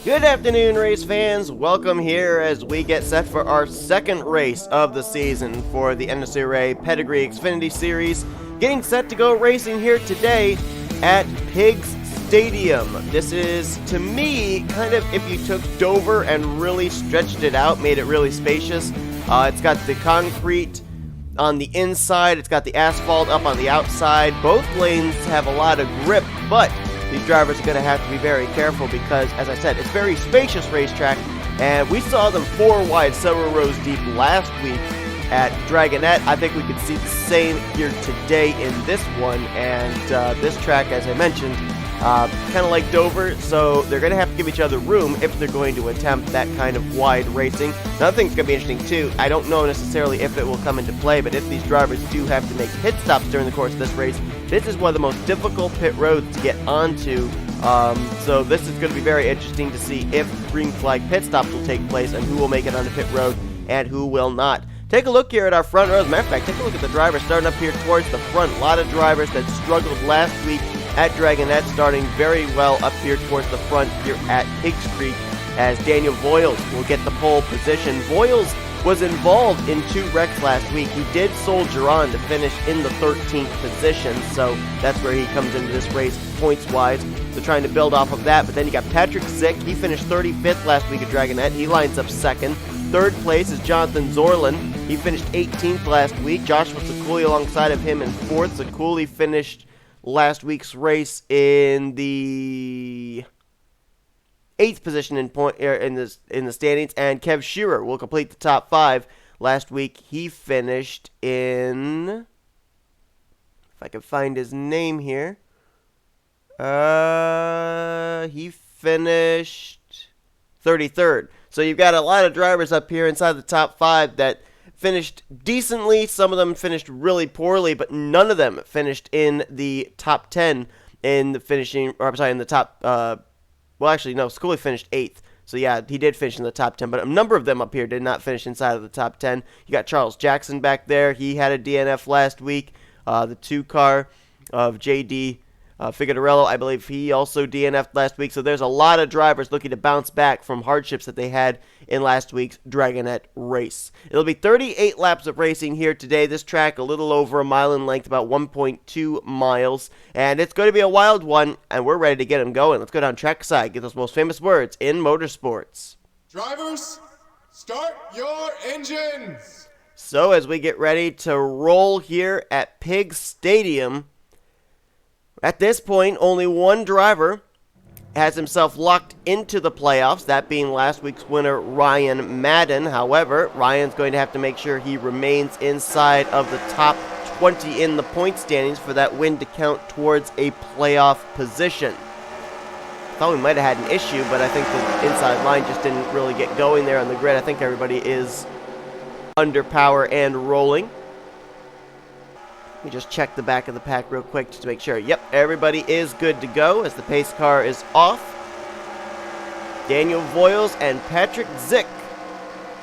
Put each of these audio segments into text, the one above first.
Good afternoon, race fans. Welcome here as we get set for our second race of the season for the NNSCRA Pedrigree Xfinity Series. Getting set to go racing here today at Piggz Stadium. This is, to me, kind of if you took Dover and really stretched it out, made it really spacious. It's got the concrete on the inside, it's got the asphalt up on the outside. Both lanes have a lot of grip, but these drivers are going to have to be very careful because, as I said, it's a very spacious racetrack, and we saw them four wide, several rows deep last week at Dragonette. I think we could see the same here today in this one, and this track, as I mentioned, kind of like Dover, so they're going to have to give each other room if they're going to attempt that kind of wide racing. Another thing that's going to be interesting too, I don't know necessarily if it will come into play, but if these drivers do have to make pit stops during the course of this race, this is one of the most difficult pit roads to get onto, so this is going to be very interesting to see if green flag pit stops will take place and who will make it onto pit road and who will not. Take a look here at our front row. As a matter of fact, take a look at the drivers starting up here towards the front. A lot of drivers that struggled last week at Dragonette starting very well up here towards the front here at Pedrigree, as Daniel Voyles will get the pole position. Voyles was involved in two wrecks last week. He did soldier on to finish in the 13th position, so that's where he comes into this race points-wise. So trying to build off of that, but then you got P Zych. He finished 35th last week at Dragonette. He lines up second. Third place is J Zoerlein. He finished 18th last week. Joshua Ciculli alongside of him in fourth. Ciculli finished last week's race in the 8th position in the standings, and K Shearer will complete the top 5. Last week he finished in, if I can find his name here, he finished 33rd. So you've got a lot of drivers up here inside the top 5 that finished decently. Some of them finished really poorly, but none of them finished in the top 10 in the finishing, or I'm sorry, in the top, well, actually, no, Ciculli finished 8th. So, yeah, he did finish in the top 10, but a number of them up here did not finish inside of the top 10. You got Charles Jackson back there. He had a DNF last week. The 2-car of J Figadarello, I believe he also DNF'd last week. So there's a lot of drivers looking to bounce back from hardships that they had in last week's Dragonette race. It'll be 38 laps of racing here today. This track a little over a mile in length, about 1.2 miles. And it's going to be a wild one, and we're ready to get them going. Let's go down trackside, get those most famous words in motorsports. Drivers, start your engines! So as we get ready to roll here at Piggz Stadium, at this point, only one driver has himself locked into the playoffs, that being last week's winner, Ryan Madden. However, Ryan's going to have to make sure he remains inside of the top 20 in the point standings for that win to count towards a playoff position. I thought we might have had an issue, but I think the inside line just didn't really get going there on the grid. I think everybody is under power and rolling. Let me just check the back of the pack real quick just to make sure. Yep, everybody is good to go as the pace car is off. Daniel Voyles and P Zych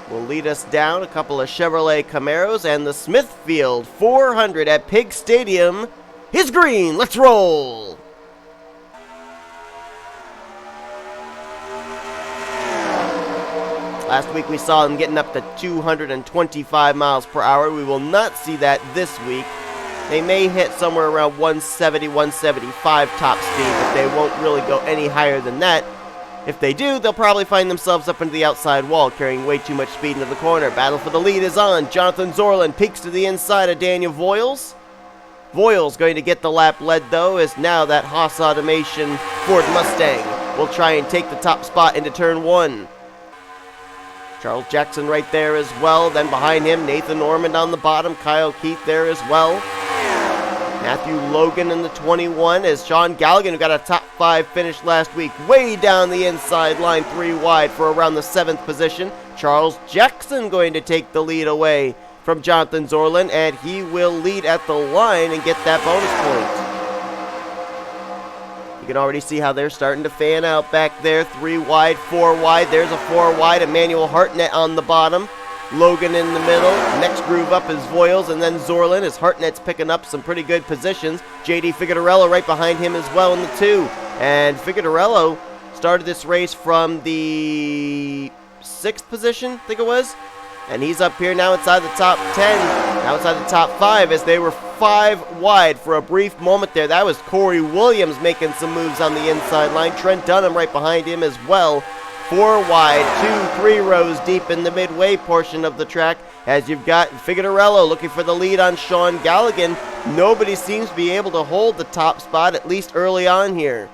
will lead us down. A couple of Chevrolet Camaros, and the Smithfield 400 at Piggz Stadium is green. Let's roll! Last week we saw them getting up to 225 miles per hour. We will not see that this week. They may hit somewhere around 170, 175 top speed, but they won't really go any higher than that. If they do, they'll probably find themselves up into the outside wall, carrying way too much speed into the corner. Battle for the lead is on. J Zoerlein peeks to the inside of Daniel Voyles. Voyles going to get the lap led, though, as now that Haas Automation Ford Mustang will try and take the top spot into turn 1. Charles Jackson right there as well. Then behind him, N Ormond on the bottom. Kyle Keith there as well. Matthew Logan in the 21 as Sean Gallighan, who got a top 5 finish last week, way down the inside line, 3 wide for around the 7th position. Charles Jackson going to take the lead away from J Zoerlein, and he will lead at the line and get that bonus point. You can already see how they're starting to fan out back there. 3 wide, 4 wide. There's a 4 wide. Emmanuel Hartnett on the bottom. Logan in the middle. Next groove up is Voyles, and then Zoerlein as Hartnett's picking up some pretty good positions. J D Figadarello right behind him as well in the 2. And Figadarello started this race from the 6th position, I think it was. And he's up here now inside the top 10, now inside the top 5, as they were 5 wide for a brief moment there. That was Corey Williams making some moves on the inside line. Trent Dunham right behind him as well. 4 wide, 2-3 rows deep in the midway portion of the track, as you've got Figadarello looking for the lead on S Gallighan. Nobody seems to be able to hold the top spot, at least early on here.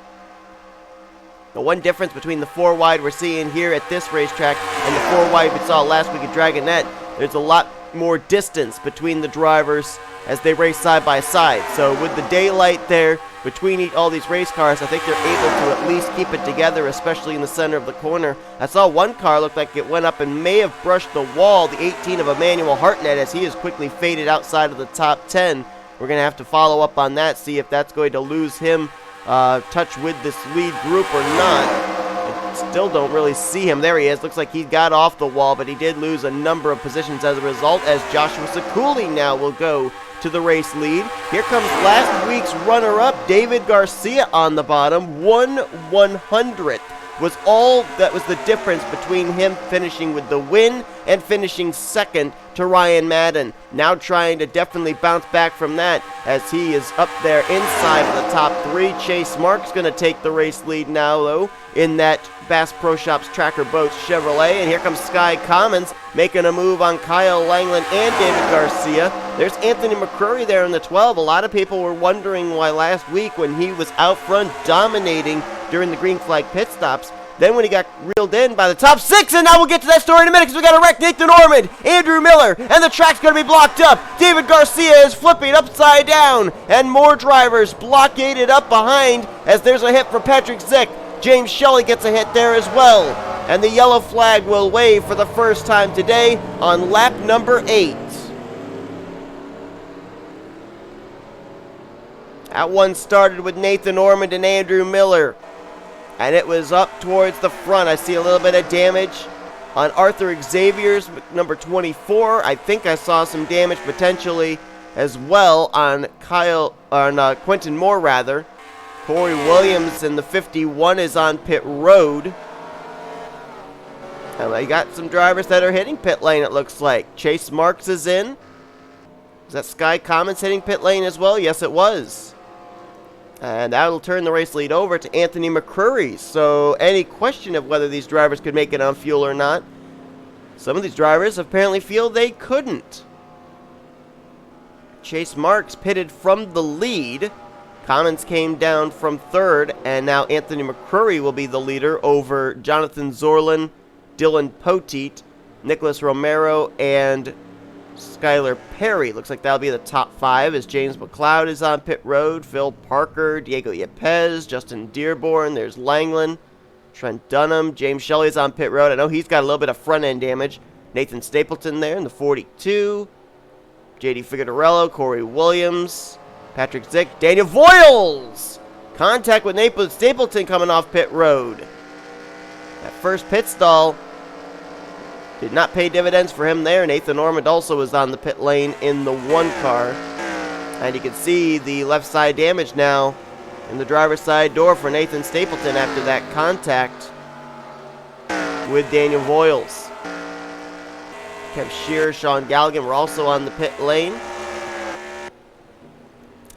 The one difference between the 4 wide we're seeing here at this racetrack and the 4 wide we saw last week at Dragonette, there's a lot more distance between the drivers as they race side by side. So with the daylight there between all these race cars, I think they're able to at least keep it together, especially in the center of the corner. I saw one car look like it went up and may have brushed the wall, the 18 of Emmanuel Hartnett, as he is quickly faded outside of the top 10. We're going to have to follow up on that, see if that's going to lose him touch with this lead group or not. I still don't really see him. There he is. Looks like he got off the wall, but he did lose a number of positions as a result, as Joshua Ciculli now will go to the race lead. Here comes last week's runner-up, David Garcia, on the bottom. 1/100th was all that was the difference between him finishing with the win and finishing second to Ryan Madden. Now trying to definitely bounce back from that, as he is up there inside of the top 3. Chase Mark's going to take the race lead now, though, in that Bass Pro Shops Tracker Boats Chevrolet. And here comes Sky Commons making a move on Kyle Langeland and David Garcia. There's Anthony McCrury there in the 12. A lot of people were wondering why last week, when he was out front dominating during the green flag pit stops, then when he got reeled in by the top 6, and now we'll get to that story in a minute, because we got a wreck. N Ormond, Andrew Miller, and the track's going to be blocked up. David Garcia is flipping upside down, and more drivers blockaded up behind, as there's a hit for P Zych. J Shelly gets a hit there as well, and the yellow flag will wave for the first time today on lap number 8. That one started with N Ormond and Andrew Miller, and it was up towards the front. I see a little bit of damage on Arthur Xavier's number 24. I think I saw some damage potentially as well on Quentin Moore, rather. Corey Williams in the 51 is on pit road. And I got some drivers that are hitting pit lane, it looks like. Chase Marks is in. Is that Sky Commons hitting pit lane as well? Yes, it was. And that'll turn the race lead over to Anthony McCrury. So any question of whether these drivers could make it on fuel or not, some of these drivers apparently feel they couldn't. Chase Marks pitted from the lead. Commons came down from 3rd, and now Anthony McCrury will be the leader over Jonathan Zoerlein, Dylan Poteet, Nicholas Romero, and Skylar Perry. Looks like that'll be the top 5, as James McLeod is on pit road, Phil Parker, Diego Yepez, Justin Dearborn, there's Langeland, Trent Dunham, James Shelly is on pit road. I know he's got a little bit of front end damage. Nathan Stapleton there in the 42, J Figadarello, Corey Williams, P Zych, D Voyles. Contact with Nathan Stapleton coming off pit road. That first pit stall did not pay dividends for him there. N Ormond also was on the pit lane in the 1 car. And you can see the left side damage now in the driver's side door for Nathan Stapleton after that contact with D Voyles. K Shearer, S Gallighan were also on the pit lane.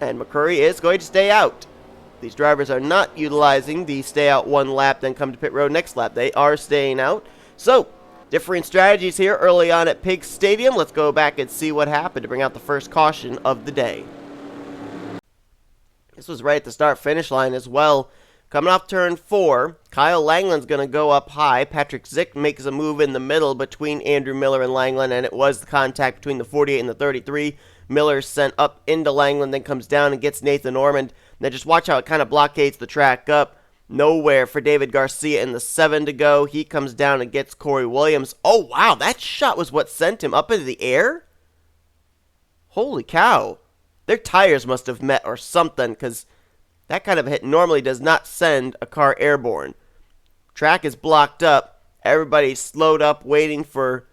And McCrury is going to stay out. These drivers are not utilizing the stay out 1 lap, then come to pit road next lap. They are staying out. So, differing strategies here early on at Piggz Stadium. Let's go back and see what happened to bring out the first caution of the day. This was right at the start-finish line as well. Coming off turn 4, Kyle Langeland's going to go up high. P Zych makes a move in the middle between Andrew Miller and Langeland, and it was the contact between the 48 and the 33. Miller sent up into Langeland, then comes down and gets N Ormond. Now just watch how it kind of blockades the track up. Nowhere for David Garcia in the 7 to go. He comes down and gets Corey Williams. Oh, wow, that shot was what sent him up into the air? Holy cow. Their tires must have met or something, because that kind of hit normally does not send a car airborne. Track is blocked up. Everybody's slowed up waiting for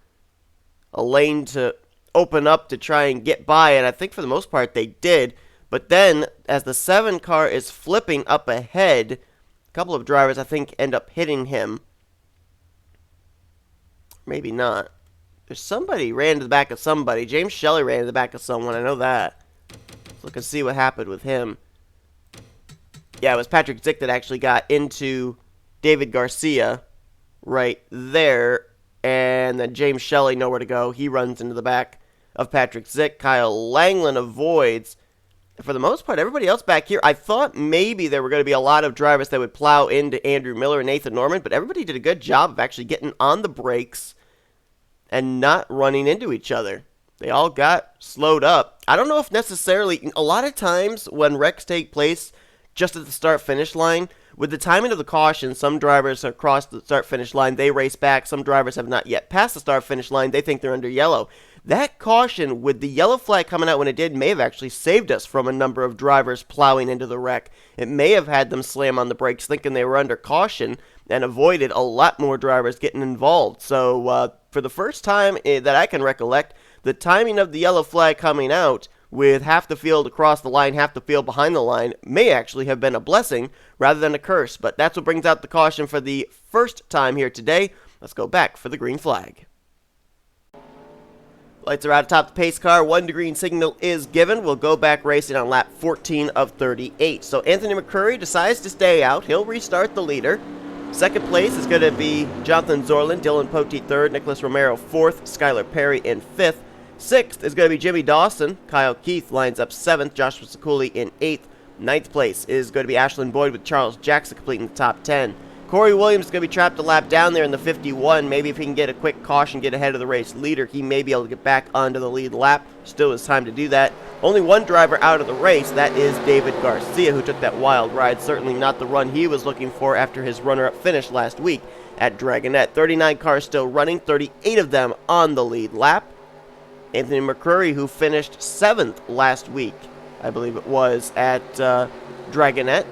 a lane to open up to try and get by, and I think for the most part they did. But then, as the 7 car is flipping up ahead, couple of drivers, I think, end up hitting him. Maybe not. There's somebody ran to the back of somebody. J Shelly ran to the back of someone. I know that. Let's look and see what happened with him. Yeah, it was P Zych that actually got into David Garcia right there. And then J Shelly, nowhere to go. He runs into the back of P Zych. K Langeland avoids. For the most part, everybody else back here, I thought maybe there were going to be a lot of drivers that would plow into Andrew Miller and N Ormond, but everybody did a good job of actually getting on the brakes and not running into each other. They all got slowed up. I don't know if necessarily, a lot of times when wrecks take place just at the start-finish line, with the timing of the caution, some drivers have crossed the start-finish line, they race back. Some drivers have not yet passed the start-finish line, they think they're under yellow. That caution, with the yellow flag coming out when it did, may have actually saved us from a number of drivers plowing into the wreck. It may have had them slam on the brakes thinking they were under caution and avoided a lot more drivers getting involved. So for the first time that I can recollect, the timing of the yellow flag coming out with half the field across the line, half the field behind the line, may actually have been a blessing rather than a curse. But that's what brings out the caution for the first time here today. Let's go back for the green flag. Lights are out atop the pace car. 1 green signal is given. We'll go back racing on lap 14 of 38. So Anthony McCrury decides to stay out. He'll restart the leader. Second place is going to be Jonathan Zoerlein, Dylan Poteet third, Nicholas Romero fourth, Skylar Perry in fifth. Sixth is going to be Jimmy Dawson. Kyle Keith lines up seventh, Joshua Ciculli in eighth. Ninth place is going to be Ashlyn Boyd with Charles Jackson completing the top 10. Corey Williams is going to be trapped a lap down there in the 51. Maybe if he can get a quick caution, get ahead of the race leader, he may be able to get back onto the lead lap. Still has time to do that. Only one driver out of the race. That is David Garcia, who took that wild ride. Certainly not the run he was looking for after his runner-up finish last week at Dragonette. 39 cars still running, 38 of them on the lead lap. Anthony McCrury, who finished 7th last week, I believe it was, at Dragonette,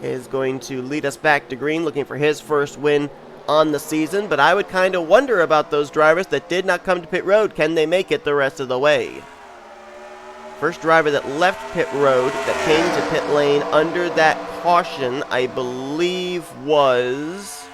is going to lead us back to green, looking for his first win on the season. But I would kind of wonder about those drivers that did not come to pit road. Can they make it the rest of the way? First driver that left pit road that came to pit lane under that caution, I believe, was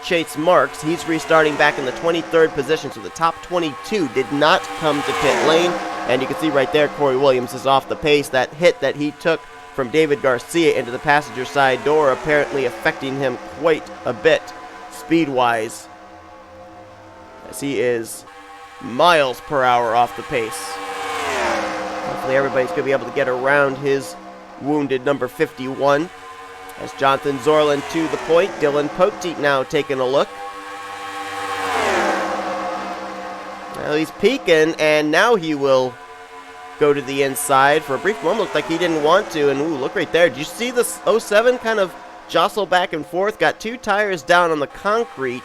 Chase Marks. He's restarting back in the 23rd position, so the top 22 did not come to pit lane. And you can see right there, Corey Williams is off the pace. That hit that he took from David Garcia into the passenger side door apparently affecting him quite a bit speed-wise, as he is miles per hour off the pace. Hopefully everybody's going to be able to get around his wounded number 51. As Jonathan Zoerlein to the point, Dylan Poteet now taking a look. Well, he's peeking, and now he will go to the inside. For a brief moment, looked like he didn't want to, and ooh, look right there. Did you see this 07 kind of jostle back and forth? Got two tires down on the concrete,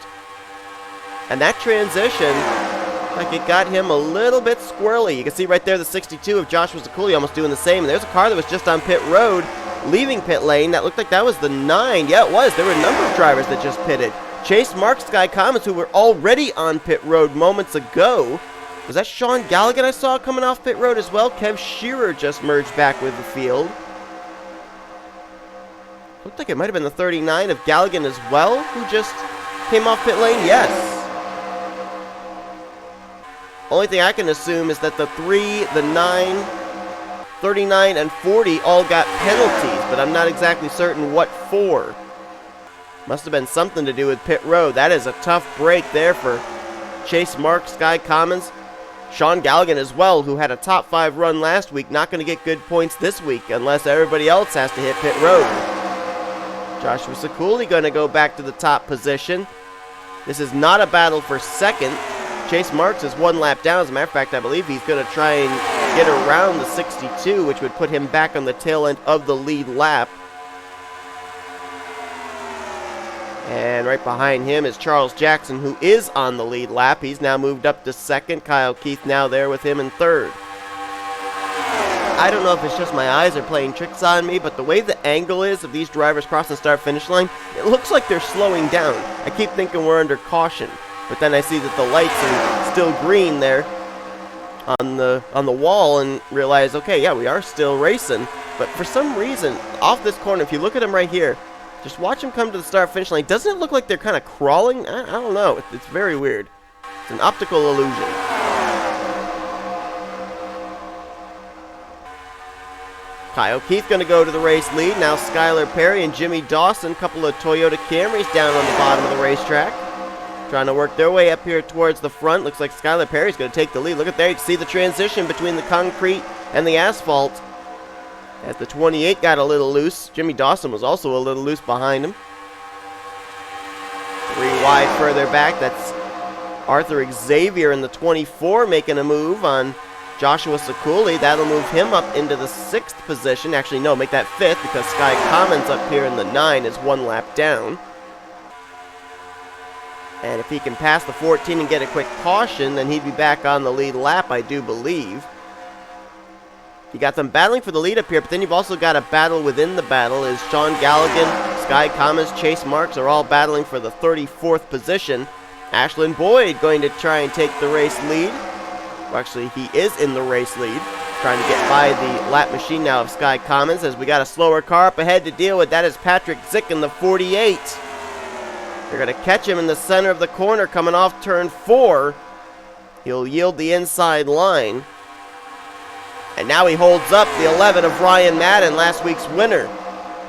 and that transition, like it got him a little bit squirrely. You can see right there the 62 of Joshua Ciculli almost doing the same, and there's a car that was just on pit road, leaving pit lane. That looked like that was the 9. Yeah, it was. There were a number of drivers that just pitted. Chase Marks, Sky Comets, who were already on pit road moments ago. Was that S Gallighan I saw coming off pit road as well? K Shearer just merged back with the field. Looked like it might have been the 39 of Gallighan as well, who just came off pit lane. Yes. Only thing I can assume is that the 3, the 9, 39, and 40 all got penalties, but I'm not exactly certain what for. Must have been something to do with pit road. That is a tough break there for Chase Marks, Sky Commons. S Gallighan as well, who had a top 5 run last week, not going to get good points this week unless everybody else has to hit pit road. Joshua Ciculli going to go back to the top position. This is not a battle for second. Chase Marks is 1 lap down. As a matter of fact, I believe he's going to try and get around the 62, which would put him back on the tail end of the lead lap. And right behind him is Charles Jackson, who is on the lead lap. He's now moved up to second. Kyle Keith now there with him in third. I don't know if it's just my eyes are playing tricks on me, but the way the angle is of these drivers crossing start-finish line, it looks like they're slowing down. I keep thinking we're under caution, but then I see that the lights are still green there on the wall and realize, okay, yeah, we are still racing. but for some reason, off this corner, if you look at him right here, just watch him come to the start-finish line. Doesn't it look like they're kind of crawling? I don't know. It's very weird. It's an optical illusion. Kyle Keith going to go to the race lead. Now Skylar Perry and Jimmy Dawson, a couple of Toyota Camrys down on the bottom of the racetrack. Trying to work their way up here towards the front. Looks like Skylar Perry's going to take the lead. Look at there. You can see the transition between the concrete and the asphalt. As the 28 got a little loose. Jimmy Dawson was also a little loose behind him. 3 wide further back. That's Arthur Xavier in the 24 making a move on Joshua Ciculli. That'll move him up into the 6th position. Actually, no, make that 5th because Sky Commons up here in the 9 is 1 lap down. And if he can pass the 14 and get a quick caution, then he'd be back on the lead lap, I do believe. You got them battling for the lead up here, but then you've also got a battle within the battle. Is Sean Gallighan, Sky Commons, Chase Marks are all battling for the 34th position. Ashland Boyd going to try and take the race lead. Well, actually, he is in the race lead. Trying to get by the lap machine now of Sky Commons as we got a slower car up ahead to deal with. That is Patrick Zych in the 48. They're going to catch him in the center of the corner coming off turn 4. He'll yield the inside line. And now he holds up the 11 of Ryan Madden, last week's winner,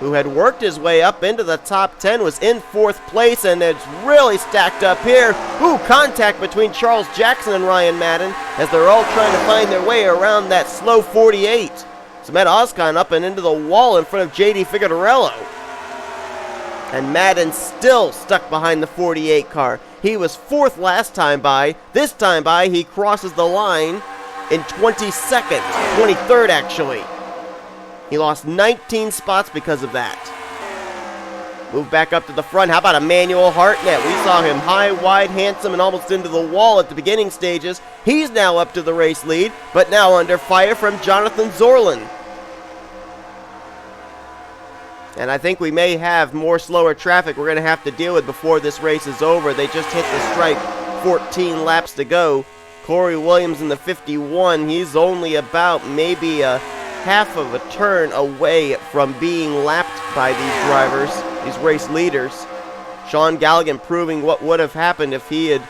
who had worked his way up into the top 10, was in 4th place, and it's really stacked up here. Ooh, contact between Charles Jackson and Ryan Madden as they're all trying to find their way around that slow 48. S Ozkan up and into the wall in front of J Figadarello. And Madden still stuck behind the 48 car. He was 4th last time by. This time by, he crosses the line in 22nd, 23rd actually. He lost 19 spots because of that. Move back up to the front. How about Emmanuel Hartnett? We saw him high, wide, handsome, and almost into the wall at the beginning stages. He's now up to the race lead, but now under fire from Jonathan Zoerlein. And I think we may have more slower traffic we're going to have to deal with before this race is over. They just hit the stripe, 14 laps to go. Corey Williams in the 51, he's only about maybe a half of a turn away from being lapped by these drivers, these race leaders. Sean Gallighan proving what would have happened if he had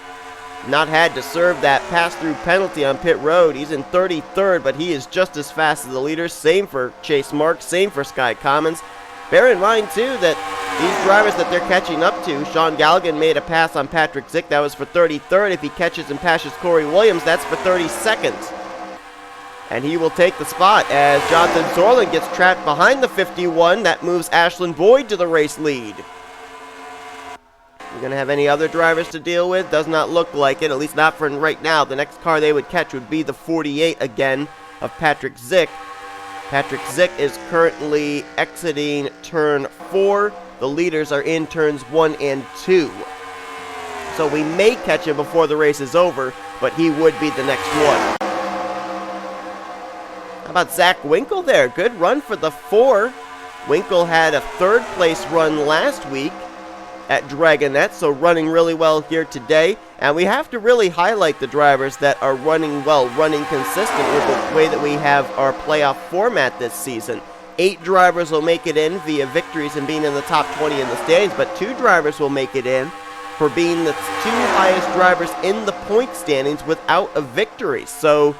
not had to serve that pass-through penalty on pit road. He's in 33rd, but he is just as fast as the leaders. Same for Chase Marks, same for Sky Commons. Bear in mind, too, that these drivers that they're catching up to, Sean Gallighan made a pass on Patrick Zych. That was for 33rd. If he catches and passes Corey Williams, that's for 32nd. And he will take the spot as Jonathan Zoerlein gets trapped behind the 51. That moves Ashland Boyd to the race lead. We're going to have any other drivers to deal with? Does not look like it, at least not for right now. The next car they would catch would be the 48 again of Patrick Zych. Patrick Zych is currently exiting turn 4. The leaders are in turns 1 and 2. So we may catch him before the race is over, but he would be the next one. How about Zach Winkle there? Good run for the 4. Winkle had a 3rd place run last week at Dragonette, so running really well here today. And we have to really highlight the drivers that are running well, running consistent with the way that we have our playoff format this season. 8 drivers will make it in via victories and being in the top 20 in the standings, but 2 drivers will make it in for being the 2 highest drivers in the point standings without a victory. So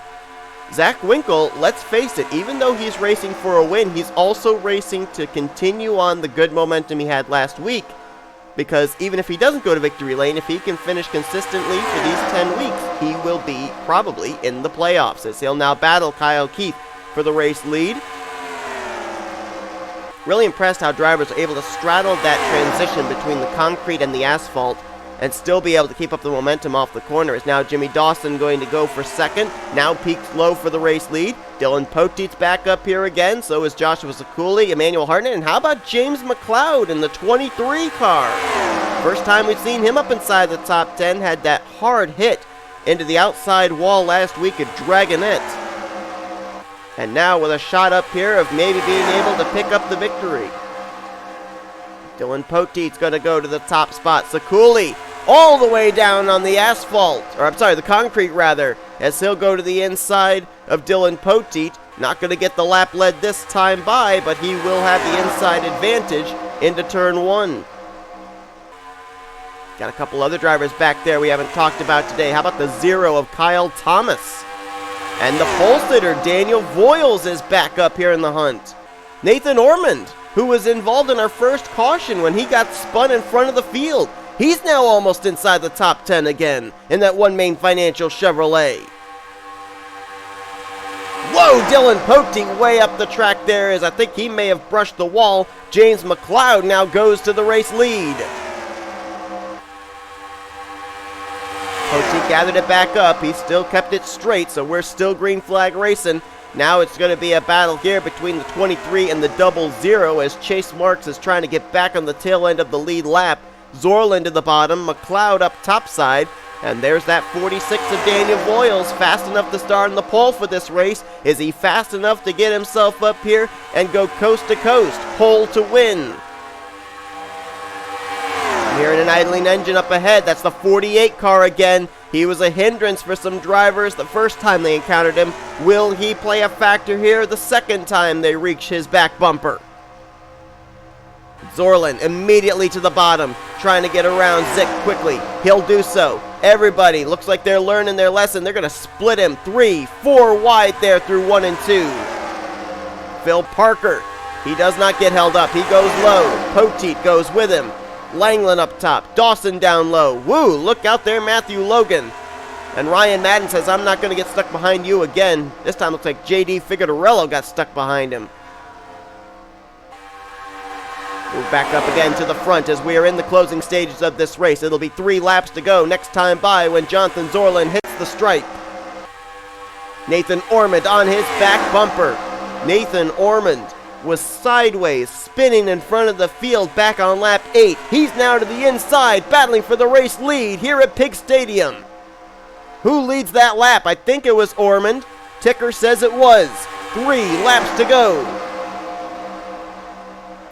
Zach Winkle, let's face it, even though he's racing for a win, he's also racing to continue on the good momentum he had last week. Because even if he doesn't go to victory lane, if he can finish consistently for these 10 weeks, he will be probably in the playoffs, as he'll now battle Kyle Keith for the race lead. Really impressed how drivers are able to straddle that transition between the concrete and the asphalt and still be able to keep up the momentum off the corner. Is now Jimmy Dawson going to go for 2nd. Now Piggz low for the race lead. Dylan Poteet's back up here again. So is Joshua Ciculli, Emmanuel Hartnett. And how about James McLeod in the 23 car? First time we've seen him up inside the top 10. Had that hard hit into the outside wall last week at Dragonette. And now with a shot up here of maybe being able to pick up the victory. Dylan Poteet's going to go to the top spot. Ciculli all the way down on the asphalt, or I'm sorry, the concrete rather, as he'll go to the inside of Dylan Poteet. Not going to get the lap lead this time by, but he will have the inside advantage into turn 1. Got a couple other drivers back there we haven't talked about today. How about the 0 of Kyle Thomas? And the pole sitter, D Voyles, is back up here in the hunt. N Ormond, who was involved in our first caution when he got spun in front of the field. He's now almost inside the top 10 again in that One Main Financial Chevrolet. Whoa, Dylan Poteet way up the track there, as I think he may have brushed the wall. James McLeod now goes to the race lead. Poteet gathered it back up. He still kept it straight, so we're still green flag racing. Now it's going to be a battle here between the 23 and the 00 as Chase Marks is trying to get back on the tail end of the lead lap. Zoerlein to the bottom, McLeod up topside, and there's that 46 of D Voyles, fast enough to start in the pole for this race. Is he fast enough to get himself up here and go coast to coast, pole to win? Hearing an idling engine up ahead, that's the 48 car again. He was a hindrance for some drivers the first time they encountered him. Will he play a factor here the second time they reach his back bumper? Zoerlein immediately to the bottom, trying to get around Zych quickly. He'll do so. Everybody looks like they're learning their lesson. They're going to split him 3, 4 wide there through 1 and 2. Phil Parker, he does not get held up. He goes low. Poteet goes with him. Langeland up top. Dawson down low. Woo, look out there, Matthew Logan. And Ryan Madden says, I'm not going to get stuck behind you again. This time looks like J.D. Figadarello got stuck behind him. Move back up again to the front as we are in the closing stages of this race. It'll be 3 laps to go next time by when Jonathan Zoerlein hits the stripe. N Ormond on his back bumper. N Ormond was sideways, spinning in front of the field back on lap 8. He's now to the inside, battling for the race lead here at Piggz Stadium. Who leads that lap? I think it was Ormond. Ticker says it was. 3 laps to go.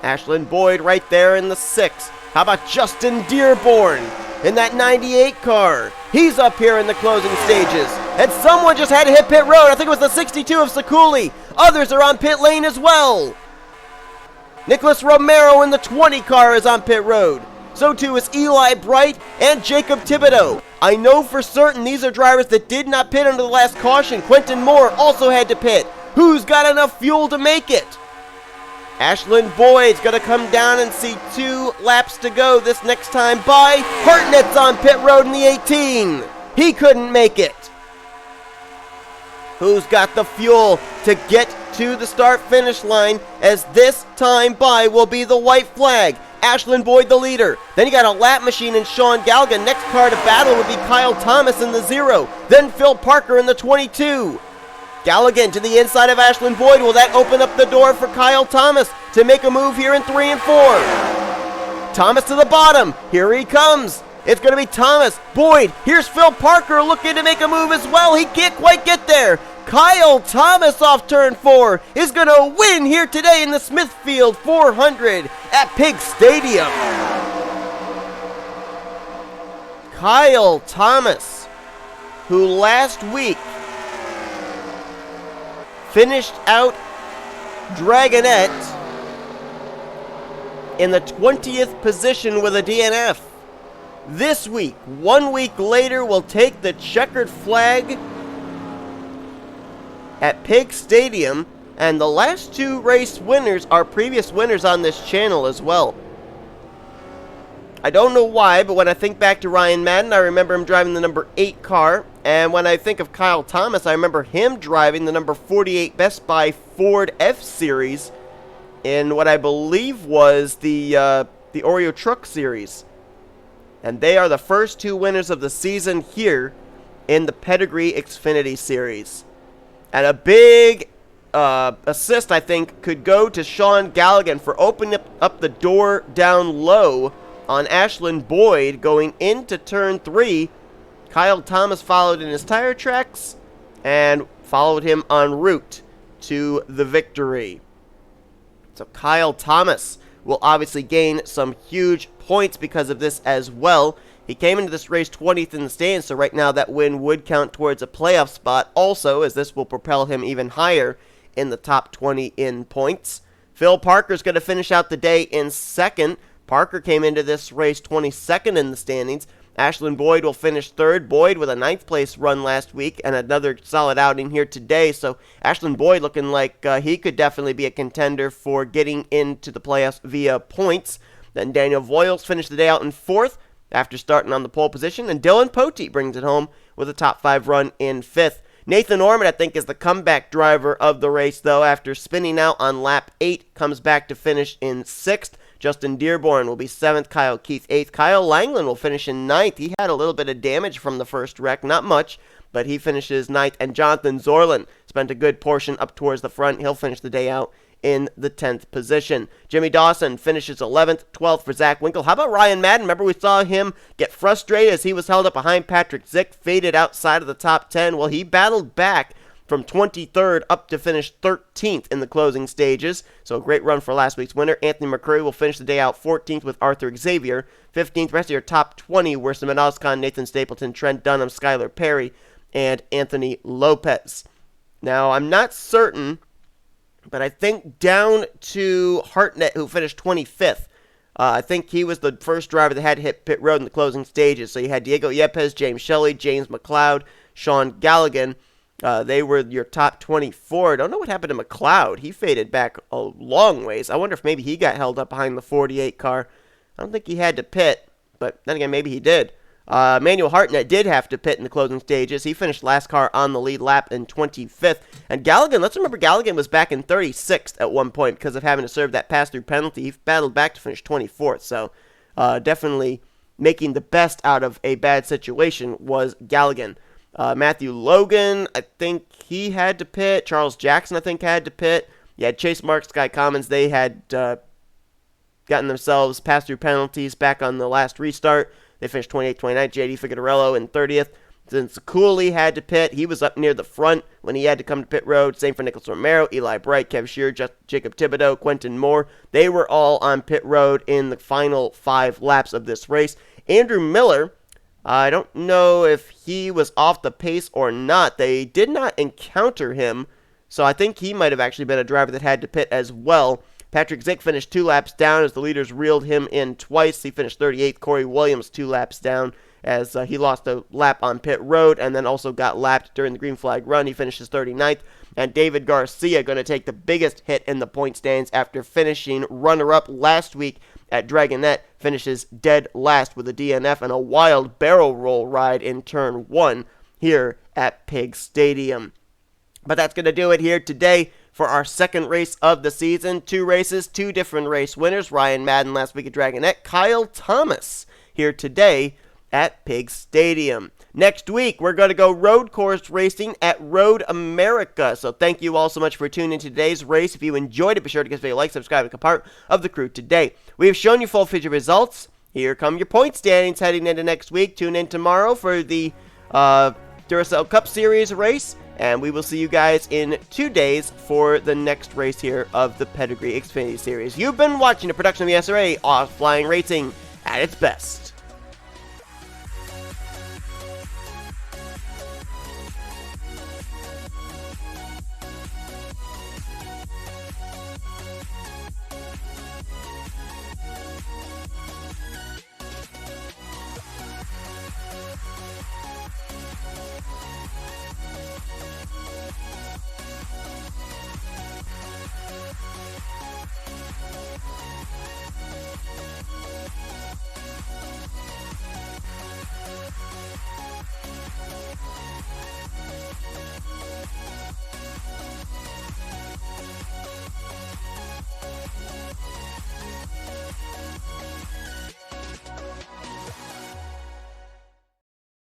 Ashland Boyd right there in the 6. How about Justin Dearborn in that 98 car? He's up here in the closing stages. And someone just had to hit pit road. I think it was the 62 of Ciculli. Others are on pit lane as well. Nicholas Romero in the 20 car is on pit road. So too is Eli Bright and Jacob Thibodeaux. I know for certain these are drivers that did not pit under the last caution. Quentin Moore also had to pit. Who's got enough fuel to make it? Ashland Boyd's going to come down and see 2 laps to go this next time by. Hartnett's on pit road in the 18. He couldn't make it. Who's got the fuel to get to the start-finish line, as this time by will be the white flag. Ashland Boyd the leader. Then you got a lap machine in Sean Gallighan. Next car to battle would be Kyle Thomas in the 0. Then Phil Parker in the 22. Gallighan to the inside of Ashland Boyd. Will that open up the door for Kyle Thomas to make a move here in 3 and 4? Thomas to the bottom. Here he comes. It's going to be Thomas. Boyd. Here's Phil Parker looking to make a move as well. He can't quite get there. Kyle Thomas off turn 4 is going to win here today in the Smithfield 400 at Piggz Stadium. Kyle Thomas, who last week finished out Dragonette in the 20th position with a DNF. This week, 1 week later, will take the checkered flag at Piggz Stadium, and the last 2 race winners are previous winners on this channel as well. I don't know why, but when I think back to Ryan Madden, I remember him driving the number 8 car, and when I think of Kyle Thomas, I remember him driving the number 48 Best Buy Ford F-Series in what I believe was the Oreo Truck Series. And they are the first 2 winners of the season here in the Pedrigree Xfinity Series. And a big assist, I think, could go to Sean Gallighan for opening up the door down low on Ashland Boyd going into turn 3. Kyle Thomas followed in his tire tracks and followed him en route to the victory. So Kyle Thomas will obviously gain some huge points because of this as well. He came into this race 20th in the standings, so right now that win would count towards a playoff spot also, as this will propel him even higher in the top 20 in points. Phil Parker's going to finish out the day in second. Parker came into this race 22nd in the standings. Ashland Boyd will finish third. Boyd with a 9th place run last week and another solid outing here today. So Ashland Boyd looking like he could definitely be a contender for getting into the playoffs via points. Then Daniel Voyles finished the day out in 4th after starting on the pole position. And Dylan Poteet brings it home with a top 5 run in 5th. Nathan Ormond, I think, is the comeback driver of the race, though. After spinning out on lap 8, comes back to finish in 6th. Justin Dearborn will be 7th, Kyle Keith 8th. Kyle Langeland will finish in 9th. He had a little bit of damage from the first wreck, not much, but he finishes 9th. And Jonathan Zoerlein spent a good portion up towards the front. He'll finish the day out in the 10th position. Jimmy Dawson finishes 11th, 12th for Zach Winkle. How about Ryan Madden? Remember we saw him get frustrated as he was held up behind Patrick Zych, faded outside of the top 10. Well, he battled back from 23rd up to finish 13th in the closing stages. So a great run for last week's winner. Anthony McCrury will finish the day out 14th with Arthur Xavier. 15th, rest of your top 20 were some S Ozkan, Nathan Stapleton, Trent Dunham, Skylar Perry, and Anthony Lopez. Now, I'm not certain, but I think down to Hartnett, who finished 25th. I think he was the first driver that had to hit pit road in the closing stages. So you had Diego Yepez, James Shelly, James McLeod, Sean Gallighan. They were your top 24. I don't know what happened to McLeod. He faded back a long ways. I wonder if maybe he got held up behind the 48 car. I don't think he had to pit, but then again, maybe he did. Manuel Hartnett did have to pit in the closing stages. He finished last car on the lead lap in 25th. And Gallighan, let's remember Gallighan was back in 36th at one point because of having to serve that pass-through penalty. He battled back to finish 24th. So definitely making the best out of a bad situation was Gallighan. Matthew Logan, I think he had to pit. Charles Jackson, I think, had to pit. Yeah, Chase Marks, Sky Commons, they had gotten themselves pass-through penalties back on the last restart. They finished 28th, 29th. J Figadarello in 30th. Then Ciculli had to pit. He was up near the front when he had to come to pit road. Same for Nicholas Romero, Eli Bright, K Shearer, Jacob Thibodeaux, Quentin Moore. They were all on pit road in the final 5 laps of this race. Andrew Miller, I don't know if he was off the pace or not. They did not encounter him, so I think he might have actually been a driver that had to pit as well. Patrick Zych finished 2 laps down as the leaders reeled him in twice. He finished 38th. Corey Williams 2 laps down as he lost a lap on pit road and then also got lapped during the green flag run. He finishes 39th. And David Garcia going to take the biggest hit in the point stands after finishing runner-up last week at Dragonette. Finishes dead last with a DNF and a wild barrel roll ride in turn 1 here at Piggz Stadium. But that's going to do it here today for our second race of the season. 2 races, 2 different race winners. Ryan Madden last week at Dragonette. Kyle Thomas here today at Piggz Stadium. Next week, we're going to go road course racing at Road America. So thank you all so much for tuning in to today's race. If you enjoyed it, be sure to give us a like, subscribe, and become part of the crew today. We have shown you full feature results. Here come your point standings heading into next week. Tune in tomorrow for the Duracell Cup Series race. And we will see you guys in 2 days for the next race here of the Pedrigree Xfinity Series. You've been watching a production of the SRA, Off Flying Racing at its best.